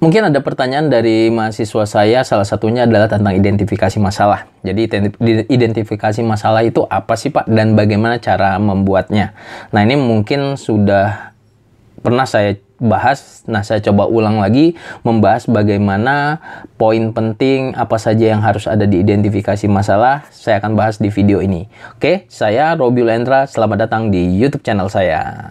Mungkin ada pertanyaan dari mahasiswa saya, salah satunya adalah tentang identifikasi masalah. Jadi identifikasi masalah itu apa sih Pak, dan bagaimana cara membuatnya? Nah ini mungkin sudah pernah saya bahas, nah saya coba ulang lagi membahas bagaimana poin penting apa saja yang harus ada di identifikasi masalah. Saya akan bahas di video ini. Oke, saya Robiul Endra, selamat datang di YouTube channel saya.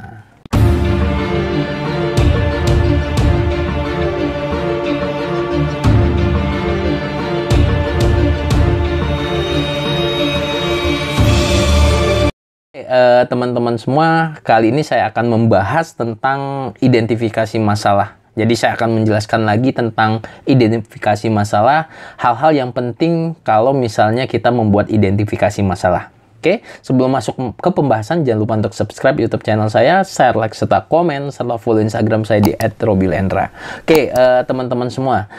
Teman-teman semua, kali ini saya akan membahas tentang identifikasi masalah. Jadi saya akan menjelaskan lagi tentang identifikasi masalah, hal-hal yang penting kalau misalnya kita membuat identifikasi masalah. Oke, sebelum masuk ke pembahasan, jangan lupa untuk subscribe YouTube channel saya, share, like, serta komen, serta follow Instagram saya di @robiulendra. Oke, teman-teman semua.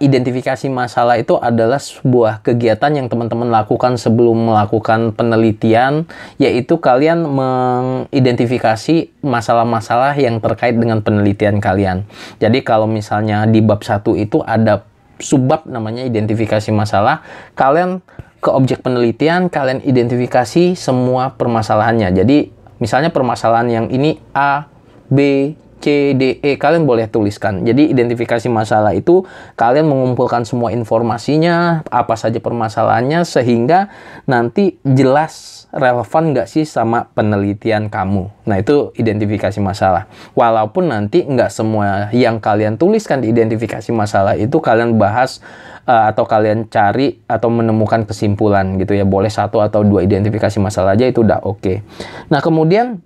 Identifikasi masalah itu adalah sebuah kegiatan yang teman-teman lakukan sebelum melakukan penelitian, yaitu kalian mengidentifikasi masalah-masalah yang terkait dengan penelitian kalian. Jadi kalau misalnya di bab 1 itu ada subbab namanya identifikasi masalah, kalian ke objek penelitian, kalian identifikasi semua permasalahannya. Jadi misalnya permasalahan yang ini A, B, C, D, E, kalian boleh tuliskan. Jadi identifikasi masalah itu kalian mengumpulkan semua informasinya, apa saja permasalahannya, sehingga nanti jelas relevan nggak sih sama penelitian kamu. Nah itu identifikasi masalah. Walaupun nanti nggak semua yang kalian tuliskan di identifikasi masalah itu kalian bahas atau kalian cari atau menemukan kesimpulan gitu ya. Boleh 1 atau 2 identifikasi masalah aja itu udah oke. Nah kemudian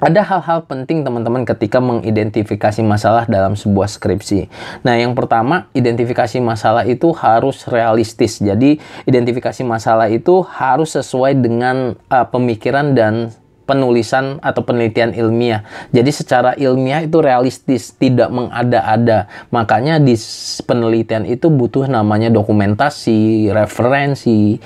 ada hal-hal penting teman-teman ketika mengidentifikasi masalah dalam sebuah skripsi. Nah, yang pertama, identifikasi masalah itu harus realistis. Jadi, identifikasi masalah itu harus sesuai dengan pemikiran dan penulisan atau penelitian ilmiah. Jadi, secara ilmiah itu realistis, tidak mengada-ada. Makanya di penelitian itu butuh namanya dokumentasi, referensi,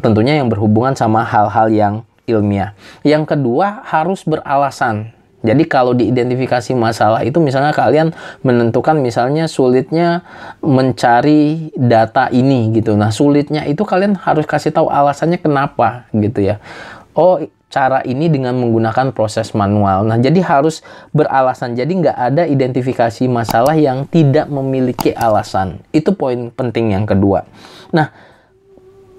tentunya yang berhubungan sama hal-hal yang ilmiah. Yang kedua, harus beralasan. Jadi kalau diidentifikasi masalah itu misalnya kalian menentukan misalnya sulitnya mencari data ini gitu. Nah, sulitnya itu kalian harus kasih tahu alasannya kenapa gitu ya. Oh, cara ini dengan menggunakan proses manual. Nah, jadi harus beralasan. Jadi nggak ada identifikasi masalah yang tidak memiliki alasan. Itu poin penting yang kedua. Nah,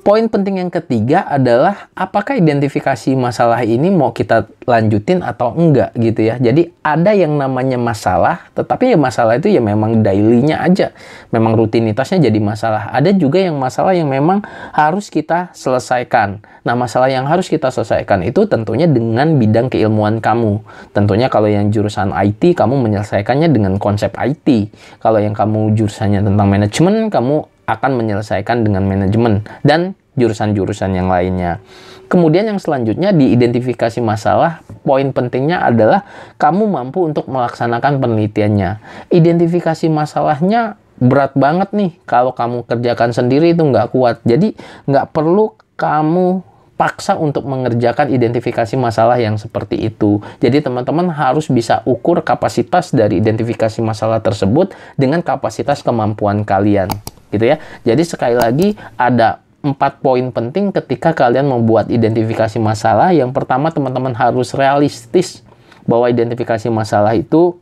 poin penting yang ketiga adalah apakah identifikasi masalah ini mau kita lanjutin atau enggak gitu ya. Jadi ada yang namanya masalah, tetapi ya masalah itu ya memang daily-nya aja. Memang rutinitasnya jadi masalah. Ada juga yang masalah yang memang harus kita selesaikan. Nah, masalah yang harus kita selesaikan itu tentunya dengan bidang keilmuan kamu. Tentunya kalau yang jurusan IT, kamu menyelesaikannya dengan konsep IT. Kalau yang kamu jurusannya tentang manajemen, kamu akan menyelesaikan dengan manajemen dan jurusan-jurusan yang lainnya. Kemudian yang selanjutnya di identifikasi masalah, poin pentingnya adalah kamu mampu untuk melaksanakan penelitiannya. Identifikasi masalahnya berat banget nih, kalau kamu kerjakan sendiri itu nggak kuat. Jadi nggak perlu kamu paksa untuk mengerjakan identifikasi masalah yang seperti itu. Jadi teman-teman harus bisa ukur kapasitas dari identifikasi masalah tersebut dengan kapasitas kemampuan kalian. Gitu ya. Jadi sekali lagi ada 4 poin penting ketika kalian membuat identifikasi masalah. Yang pertama, teman-teman harus realistis bahwa identifikasi masalah itu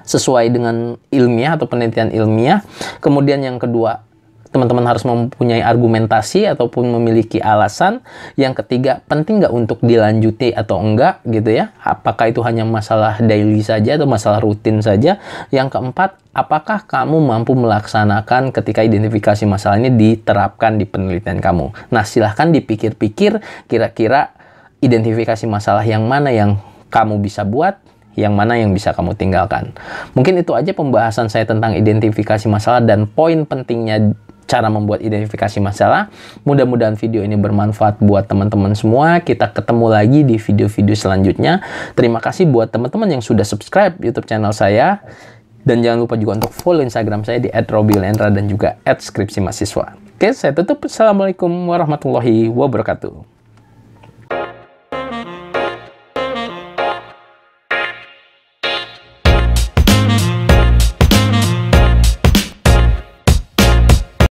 sesuai dengan ilmiah atau penelitian ilmiah. Kemudian yang kedua, teman-teman harus mempunyai argumentasi ataupun memiliki alasan. Yang ketiga, penting nggak untuk dilanjuti atau enggak gitu ya. Apakah itu hanya masalah daily saja atau masalah rutin saja. Yang keempat, apakah kamu mampu melaksanakan ketika identifikasi masalah ini diterapkan di penelitian kamu. Nah, silahkan dipikir-pikir kira-kira identifikasi masalah yang mana yang kamu bisa buat, yang mana yang bisa kamu tinggalkan. Mungkin itu aja pembahasan saya tentang identifikasi masalah dan poin pentingnya cara membuat identifikasi masalah. Mudah-mudahan video ini bermanfaat buat teman-teman semua. Kita ketemu lagi di video-video selanjutnya. Terima kasih buat teman-teman yang sudah subscribe YouTube channel saya. Dan jangan lupa juga untuk follow Instagram saya di @robiulendra dan juga @skripsimahasiswa. Oke, saya tutup. Assalamualaikum warahmatullahi wabarakatuh.